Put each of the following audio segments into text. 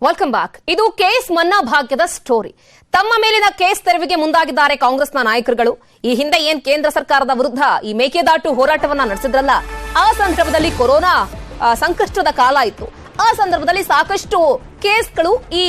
Welcome back. ಇದು case ಮನ್ನಾ ಭಾಗ್ಯದ story. ತಮ್ಮ ಮೇಲಿನ ಕೇಸ್ ತೆರವಿಗೆ ಮುಂದಾಗಿದ್ದಾರೆ ಕಾಂಗ್ರೆಸ್ನ ನಾಯಕರುಗಳು. ಈ ಹಿಂದೆ ಏನ್ ಕೇಂದ್ರ ಸರ್ಕಾರದ ವಿರುದ್ಧ ಈ ಮೇಕೆದಾಟು ಹೋರಾಟವನ್ನ ನಡೆಸಿದ್ರಲ್ಲ, ಆ ಸಂದರ್ಭದಲ್ಲಿ ಕೊರೋನಾ ಸಂಕಷ್ಟದ ಕಾಲ ಇತ್ತು. ಆ ಸಂದರ್ಭದಲ್ಲಿ ಸಾಕಷ್ಟು ಕೇಸ್ಗಳು ಈ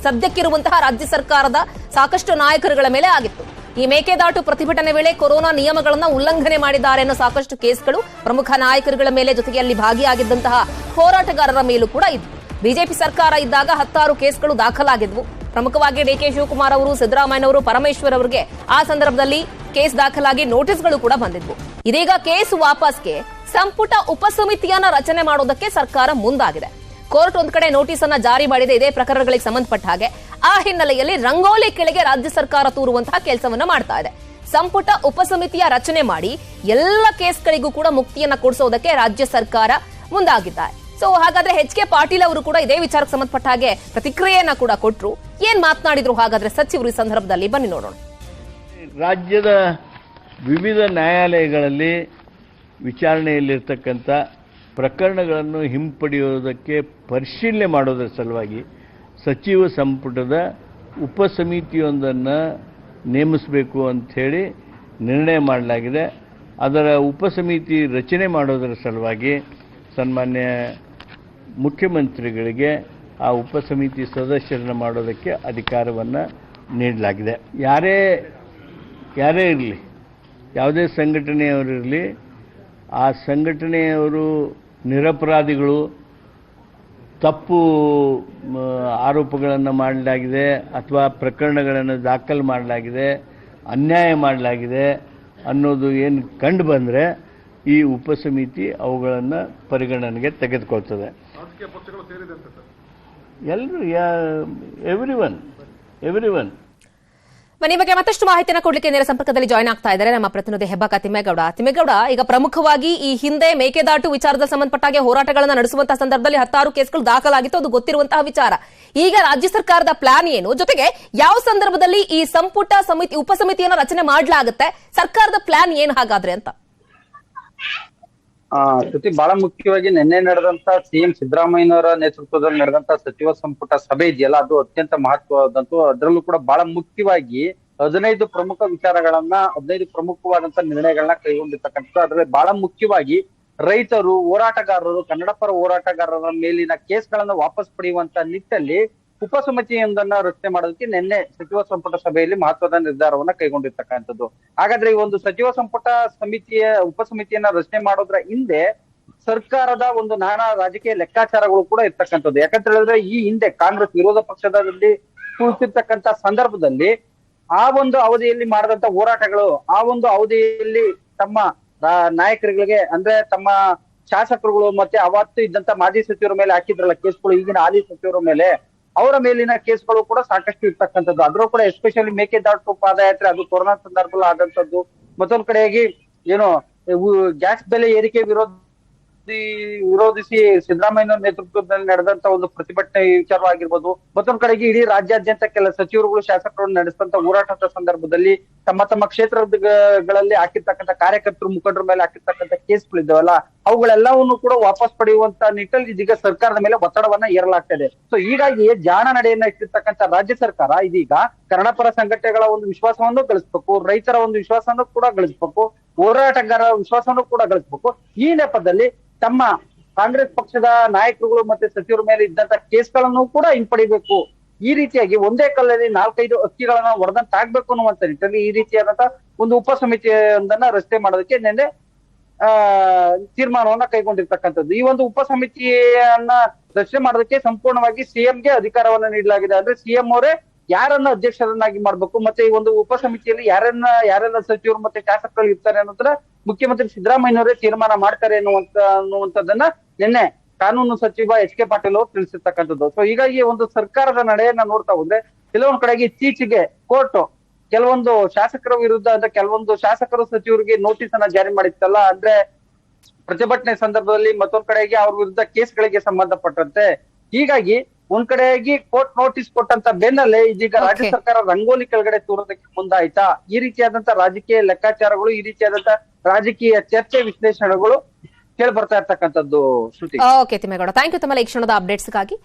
ಸದ್ಯಕ್ಕಿರುವಂತಹ ರಾಜ್ಯ ಸರ್ಕಾರದ ಸಾಕಷ್ಟು ನಾಯಕರುಗಳ ಮೇಲೆ ಆಗಿತ್ತು. ಈ ಮೇಕೆದಾಟು ಪ್ರತಿಭಟನೆ ವೇಳೆ ಕೊರೋನಾ ನಿಯಮಗಳನ್ನ ಉಲ್ಲಂಘನೆ ಮಾಡಿದ್ದಾರೆ ಅನ್ನೋ ಸಾಕಷ್ಟು ಕೇಸ್ಗಳು ಪ್ರಮುಖ ನಾಯಕರುಗಳ ಮೇಲೆ, ಜೊತೆಗೆ ಅಲ್ಲಿ ಭಾಗಿಯಾಗಿದ್ದಂತಹ ಹೋರಾಟಗಾರರ ಮೇಲೂ ಕೂಡ ಇದ್ವು. ಬಿಜೆಪಿ ಸರ್ಕಾರ ಇದ್ದಾಗ 10 ಕೇಸ್ಗಳು ದಾಖಲಾಗಿದ್ವು. ಪ್ರಮುಖವಾಗಿ ಡಿಕೆ ಶಿವಕುಮಾರ್ ಅವರು, ಸಿದ್ದರಾಮಯ್ಯನವರು, ಪರಮೇಶ್ವರ್ ಅವರಿಗೆ ಆ ಸಂದರ್ಭದಲ್ಲಿ ಕೇಸ್ ದಾಖಲಾಗಿ ನೋಟಿಸ್ಗಳು ಕೂಡ ಬಂದಿದ್ವು. ಇದೀಗ ಕೇಸ್ ವಾಪಸ್ಗೆ ಸಂಪುಟ ಉಪಸಮಿತಿಯನ್ನ ರಚನೆ ಮಾಡೋದಕ್ಕೆ ಸರ್ಕಾರ ಮುಂದಾಗಿದೆ. ಕೋರ್ಟ್ ಒಂದ್ ಕಡೆ ನೋಟಿಸ್ ಅನ್ನ ಜಾರಿ ಮಾಡಿದೆ ಇದೇ ಪ್ರಕರಣಗಳಿಗೆ ಸಂಬಂಧಪಟ್ಟ ಹಾಗೆ. ಆ ಹಿನ್ನೆಲೆಯಲ್ಲಿ ರಂಗೋಲಿ ಕೆಳಗೆ ರಾಜ್ಯ ಸರ್ಕಾರ ತೂರುವಂತಹ ಕೆಲಸವನ್ನ ಮಾಡ್ತಾ ಇದೆ. ಸಂಪುಟ ಉಪಸಮಿತಿಯ ರಚನೆ ಮಾಡಿ ಎಲ್ಲ ಕೇಸ್ಗಳಿಗೂ ಕೂಡ ಮುಕ್ತಿಯನ್ನ ಕೊಡಿಸೋದಕ್ಕೆ ರಾಜ್ಯ ಸರ್ಕಾರ ಮುಂದಾಗಿದ್ದಾರೆ. ಸೊ ಹಾಗಾದ್ರೆ ಎಚ್.ಕೆ. ಪಾಟೀಲ್ ಅವರು ಕೂಡ ಇದೇ ವಿಚಾರಕ್ಕೆ ಸಂಬಂಧಪಟ್ಟ ಹಾಗೆ ಪ್ರತಿಕ್ರಿಯೆಯನ್ನ ಕೂಡ ಕೊಟ್ಟರು. ಏನ್ ಮಾತನಾಡಿದ್ರು ಹಾಗಾದ್ರೆ ಸಚಿವರು ಈ ಸಂದರ್ಭದಲ್ಲಿ, ಬನ್ನಿ ನೋಡೋಣ. ರಾಜ್ಯದ ವಿವಿಧ ನ್ಯಾಯಾಲಯಗಳಲ್ಲಿ ವಿಚಾರಣೆಯಲ್ಲಿರ್ತಕ್ಕಂಥ ಪ್ರಕರಣಗಳನ್ನು ಹಿಂಪಡೆಯುವುದಕ್ಕೆ ಪರಿಶೀಲನೆ ಮಾಡೋದರ ಸಲುವಾಗಿ ಸಚಿವ ಸಂಪುಟದ ಉಪಸಮಿತಿಯೊಂದನ್ನು ನೇಮಿಸಬೇಕು ಅಂಥೇಳಿ ನಿರ್ಣಯ ಮಾಡಲಾಗಿದೆ. ಅದರ ಉಪಸಮಿತಿ ರಚನೆ ಮಾಡೋದರ ಸಲುವಾಗಿ ಸನ್ಮಾನ್ಯ ಮುಖ್ಯಮಂತ್ರಿಗಳಿಗೆ ಆ ಉಪಸಮಿತಿ ಸದಸ್ಯರನ್ನು ಮಾಡೋದಕ್ಕೆ ಅಧಿಕಾರವನ್ನು ನೀಡಲಾಗಿದೆ. ಯಾರೇ ಇರಲಿ, ಯಾವುದೇ ಸಂಘಟನೆಯವರಿರಲಿ, ಆ ಸಂಘಟನೆಯವರು ನಿರಪರಾಧಿಗಳು, ತಪ್ಪು ಆರೋಪಗಳನ್ನು ಮಾಡಲಾಗಿದೆ ಅಥವಾ ಪ್ರಕರಣಗಳನ್ನು ದಾಖಲು ಮಾಡಲಾಗಿದೆ, ಅನ್ಯಾಯ ಮಾಡಲಾಗಿದೆ ಅನ್ನೋದು ಏನು ಕಂಡು ಬಂದರೆ ಈ ಉಪಸಮಿತಿ ಅವುಗಳನ್ನು ಪರಿಗಣನೆಗೆ ತೆಗೆದುಕೊಳ್ತದೆ. ಎಲ್ಲರೂ, ಎವ್ರಿವನ್. ಈ ಬಗ್ಗೆ ಮತ್ತಷ್ಟು ಮಾಹಿತಿಯನ್ನು ಕೊಡ್ಲಿಕ್ಕೆ ನೇರ ಸಂಪರ್ಕದಲ್ಲಿ ಜಾಯ್ನ್ ಆಗ್ತಾ ಇದ್ದಾರೆ ನಮ್ಮ ಪ್ರತಿನಿಧಿ ಹೆಬ್ಬಾಕ ತಿಮ್ಮೇಗೌಡ. ಈಗ ಪ್ರಮುಖವಾಗಿ ಈ ಹಿಂದೆ ಮೇಕೆದಾಟು ವಿಚಾರದ ಸಂಬಂಧಪಟ್ಟಾಗೆ ಹೋರಾಟಗಳನ್ನು ನಡೆಸುವಂತಹ ಸಂದರ್ಭದಲ್ಲಿ 10 ಕೇಸ್ಗಳು ದಾಖಲಾಗಿತ್ತು, ಅದು ಗೊತ್ತಿರುವಂತಹ ವಿಚಾರ. ಈಗ ರಾಜ್ಯ ಸರ್ಕಾರದ ಪ್ಲಾನ್ ಏನು, ಜೊತೆಗೆ ಯಾವ ಸಂದರ್ಭದಲ್ಲಿ ಈ ಸಂಪುಟ ಉಪಸಮಿತಿಯನ್ನು ರಚನೆ ಮಾಡಲಾಗುತ್ತೆ, ಸರ್ಕಾರದ ಪ್ಲಾನ್ ಏನು ಹಾಗಾದ್ರೆ ಅಂತ? ಶ್ರುತಿ, ಬಹಳ ಮುಖ್ಯವಾಗಿ ನಿನ್ನೆ ನಡೆದಂತ ಸಿಎಂ ಸಿದ್ದರಾಮಯ್ಯನವರ ನೇತೃತ್ವದಲ್ಲಿ ನಡೆದಂತ ಸಚಿವ ಸಂಪುಟ ಸಭೆ ಇದೆಯಲ್ಲ, ಅದು ಅತ್ಯಂತ ಮಹತ್ವದಂತೂ. ಅದರಲ್ಲೂ ಕೂಡ ಬಹಳ ಮುಖ್ಯವಾಗಿ 15 ಪ್ರಮುಖ ವಿಚಾರಗಳನ್ನ, 15 ಪ್ರಮುಖವಾದಂತ ನಿರ್ಣಯಗಳನ್ನ ಕೈಗೊಂಡಿರ್ತಕ್ಕಂಥದ್ದು. ಅದರಲ್ಲಿ ಬಹಳ ಮುಖ್ಯವಾಗಿ ರೈತರು, ಹೋರಾಟಗಾರರು, ಕನ್ನಡ ಪರ ಹೋರಾಟಗಾರರ ಮೇಲಿನ ಕೇಸ್ಗಳನ್ನ ವಾಪಸ್ ಪಡೆಯುವಂತ ನಿಟ್ಟಿನಲ್ಲಿ ಉಪಸಮಿತಿಯೊಂದನ್ನ ರಚನೆ ಮಾಡೋದಕ್ಕೆ ನಿನ್ನೆ ಸಚಿವ ಸಂಪುಟ ಸಭೆಯಲ್ಲಿ ಮಹತ್ವದ ನಿರ್ಧಾರವನ್ನ ಕೈಗೊಂಡಿರ್ತಕ್ಕಂಥದ್ದು. ಹಾಗಾದ್ರೆ ಈ ಒಂದು ಸಚಿವ ಸಂಪುಟ ಉಪಸಮಿತಿಯನ್ನ ರಚನೆ ಮಾಡೋದ್ರ ಹಿಂದೆ ಸರ್ಕಾರದ ಒಂದು ನಾನಾ ರಾಜಕೀಯ ಲೆಕ್ಕಾಚಾರಗಳು ಕೂಡ ಇರ್ತಕ್ಕಂಥದ್ದು. ಯಾಕಂತ ಹೇಳಿದ್ರೆ ಈ ಹಿಂದೆ ಕಾಂಗ್ರೆಸ್ ವಿರೋಧ ಪಕ್ಷದಲ್ಲಿ ಕುಳಿತಿರ್ತಕ್ಕಂಥ ಸಂದರ್ಭದಲ್ಲಿ ಆ ಒಂದು ಅವಧಿಯಲ್ಲಿ ಮಾಡಿದಂತ ಹೋರಾಟಗಳು, ಆ ಒಂದು ಅವಧಿಯಲ್ಲಿ ತಮ್ಮ ನಾಯಕರುಗಳಿಗೆ ಅಂದ್ರೆ ತಮ್ಮ ಶಾಸಕರುಗಳು ಮತ್ತೆ ಅವತ್ತು ಇದ್ದಂತ ಮಾಜಿ ಸಚಿವರ ಮೇಲೆ ಹಾಕಿದ್ರಲ್ಲ ಕೇಸ್ಗಳು, ಈಗಿನ ಹಾಲಿ ಸಚಿವರ ಮೇಲೆ, ಅವರ ಮೇಲಿನ ಕೇಸ್ಗಳು ಕೂಡ ಸಾಕಷ್ಟು ಇರ್ತಕ್ಕಂಥದ್ದು. ಅದ್ರೂ ಕೂಡ ಎಸ್ಪೆಷಲಿ ಮೇಕೆದಾಟು ಪಾದಯಾತ್ರೆ, ಅದು ಕೊರೋನಾ ಸಂದರ್ಭದಲ್ಲಿ ಆದಂತದ್ದು. ಮತ್ತೊಂದ್ ಕಡೆಯಾಗಿ ಏನು ಗ್ಯಾಸ್ ಬೆಲೆ ಏರಿಕೆ ವಿರೋಧಿಸಿ ಸಿದ್ದರಾಮಯ್ಯ ನೇತೃತ್ವದಲ್ಲಿ ನಡೆದಂತ ಒಂದು ಪ್ರತಿಭಟನೆ ವಿಚಾರವಾಗಿರ್ಬೋದು. ಮತ್ತೊಂದ್ ಕಡೆಗೆ ಇಡೀ ರಾಜ್ಯಾದ್ಯಂತ ಕೆಲ ಸಚಿವರುಗಳು, ಶಾಸಕರು ನಡೆಸಿದಂತ ಹೋರಾಟದ ಸಂದರ್ಭದಲ್ಲಿ ತಮ್ಮ ಕ್ಷೇತ್ರಗಳಲ್ಲಿ ಹಾಕಿರ್ತಕ್ಕಂಥ ಕಾರ್ಯಕರ್ತರು, ಮುಖಂಡರ ಮೇಲೆ ಹಾಕಿರ್ತಕ್ಕಂಥ ಕೇಸ್ಗಳಿದ್ದಾವಲ್ಲ, ಅವುಗಳೆಲ್ಲವನ್ನು ಕೂಡ ವಾಪಸ್ ಪಡೆಯುವಂತ ನಿಟ್ಟಲ್ಲಿ ಇದೀಗ ಸರ್ಕಾರದ ಮೇಲೆ ಒತ್ತಡವನ್ನ ಹೇರಲಾಗ್ತಾ ಇದೆ. ಸೊ ಹೀಗಾಗಿ ಜಾಣ ನಡೆಯನ್ನ ಇಟ್ಟಿರ್ತಕ್ಕಂಥ ರಾಜ್ಯ ಸರ್ಕಾರ ಇದೀಗ ಕನ್ನಡಪರ ಸಂಘಟನೆಗಳ ಒಂದು ವಿಶ್ವಾಸವನ್ನು ಗಳಿಸ್ಬೇಕು, ರೈತರ ಒಂದು ವಿಶ್ವಾಸವನ್ನು ಕೂಡ ಗಳಿಸ್ಬೇಕು, ಹೋರಾಟಗಾರರ ವಿಶ್ವಾಸವನ್ನು ಕೂಡ ಗಳಿಸ್ಬೇಕು. ಈ ನೆಪದಲ್ಲಿ ತಮ್ಮ ಕಾಂಗ್ರೆಸ್ ಪಕ್ಷದ ನಾಯಕರುಗಳು ಮತ್ತೆ ಸಚಿವರ ಮೇಲೆ ಇದ್ದಂತ ಕೇಸ್ಗಳನ್ನು ಕೂಡ ಹಿಂಪಡಿಬೇಕು. ಈ ರೀತಿಯಾಗಿ ಒಂದೇ ಕಲ್ಲಲ್ಲಿ 4-5 ಹಕ್ಕಿಗಳನ್ನ ಹೊಡೆದಂತಾಗ್ಬೇಕು ಅನ್ನುವಂತ ನಿಟ್ಟಿನಲ್ಲಿ ಈ ರೀತಿಯಾದಂತಹ ಒಂದು ಉಪಸಮಿತಿಯೊಂದನ್ನ ರಚನೆ ಮಾಡೋದಕ್ಕೆ ನಿನ್ನೆ ತೀರ್ಮಾನವನ್ನ ಕೈಗೊಂಡಿರ್ತಕ್ಕಂಥದ್ದು. ಈ ಒಂದು ಉಪಸಮಿತಿಯನ್ನ ರಚನೆ ಮಾಡೋದಕ್ಕೆ ಸಂಪೂರ್ಣವಾಗಿ ಸಿಎಂಗೆ ಅಧಿಕಾರವನ್ನ ನೀಡಲಾಗಿದೆ. ಅಂದ್ರೆ ಸಿಎಂ ಅವರೇ ಯಾರನ್ನ ಅಧ್ಯಕ್ಷರನ್ನಾಗಿ ಮಾಡ್ಬೇಕು, ಮತ್ತೆ ಈ ಒಂದು ಉಪಸಮಿತಿಯಲ್ಲಿ ಯಾರೆಲ್ಲ ಸಚಿವರು ಮತ್ತೆ ಶಾಸಕರು ಇರ್ತಾರೆ ಅನ್ನೋದ್ರ ಮುಖ್ಯಮಂತ್ರಿ ಸಿದ್ದರಾಮಯ್ಯನವರೇ ತೀರ್ಮಾನ ಮಾಡ್ತಾರೆ ಅನ್ನುವಂಥದ್ದನ್ನ ನಿನ್ನೆ ಕಾನೂನು ಸಚಿವ ಎಚ್.ಕೆ. ಪಾಟೀಲ್ ಅವರು ತಿಳಿಸಿರ್ತಕ್ಕಂಥದ್ದು. ಸೊ ಹೀಗಾಗಿ ಒಂದು ಸರ್ಕಾರದ ನಡೆಯನ್ನ ನೋಡ್ತಾ ಹೋದ್ರೆ ಕೆಲವೊಂದ್ ಕಡೆಗೆ ಇತ್ತೀಚೆಗೆ ಕೋರ್ಟ್ ಕೆಲವೊಂದು ಶಾಸಕರ ವಿರುದ್ಧ ಅಂದ್ರೆ ಕೆಲವೊಂದು ಶಾಸಕರು ಸಚಿವರಿಗೆ ನೋಟಿಸ್ ಅನ್ನ ಜಾರಿ ಮಾಡಿತ್ತಲ್ಲ, ಅಂದ್ರೆ ಪ್ರತಿಭಟನೆ ಸಂದರ್ಭದಲ್ಲಿ, ಮತ್ತೊಂದ್ ಕಡೆಗೆ ಅವ್ರ ವಿರುದ್ಧ ಕೇಸ್ಗಳಿಗೆ ಸಂಬಂಧಪಟ್ಟಂತೆ. ಹೀಗಾಗಿ ಒಂದ್ ಕಡೆಯಾಗಿ ಕೋರ್ಟ್ ನೋಟಿಸ್ ಕೊಟ್ಟಂತ ಬೆನ್ನಲ್ಲೇ ಇದೀಗ ರಾಜ್ಯ ಸರ್ಕಾರ ರಂಗೋಲಿ ಕೆಳಗಡೆ ತೂರೋದಕ್ಕೆ ಮುಂದಾಯ್ತಾ? ಈ ರೀತಿಯಾದಂತ ರಾಜಕೀಯ ಲೆಕ್ಕಾಚಾರಗಳು, ಈ ರೀತಿಯಾದಂತ ರಾಜಕೀಯ ಚರ್ಚೆ, ವಿಶ್ಲೇಷಣೆಗಳು ಕೇಳಿ ಬರ್ತಾ ಇರ್ತಕ್ಕಂಥದ್ದು. ಶ್ರುತಿ, ಓಕೆ ತಿಮ್ಮೇಗೌಡ, ಥ್ಯಾಂಕ್ ಯು ತಮ್ಮ ಈ ಕ್ಷಣದ ಅಪ್ಡೇಟ್ಸ್ಗಾಗಿ.